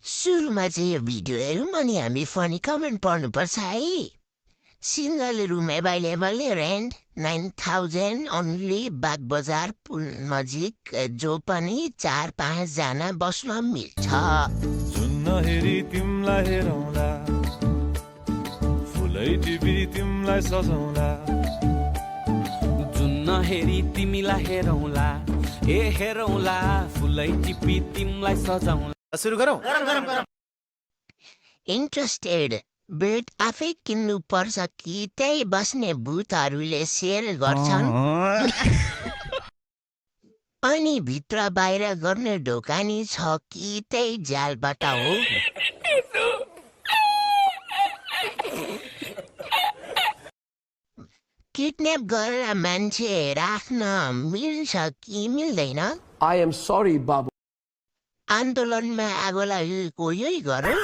सुरुमा चाहिँ यो भिडियो हेरौँ अनि हामी फनी कमेन्ट पढ्नुपर्छ है। Single room available rent 9,000 only Bagbazar पुल नजिक जो पनि 4-5 जना बस्न मिल्छ। जुन हेरी तिमलाई हेरौँला फुलै टिपी तिमलाई सजाउँला जुन हेरी तिमीलाई हेरौँला ए हेरौँला फुलै टिपी तिमीलाई सजाउँला। सुरु गरौँ। इन्ट्रेस्टेड बेड आफै किन्नु पर्छ कि त्यही बस्ने भूतहरूले सेल गर्छन्? अनि भित्र बाहिर गर्ने ढोकानी छ कि त्यही जालबाट हो? किडन्याप गरेर मान्छे राख्न मिल्छ कि मिल्दैन? I am sorry, Babu. आन्दोलनमा आगो लागेको यही गरौँ।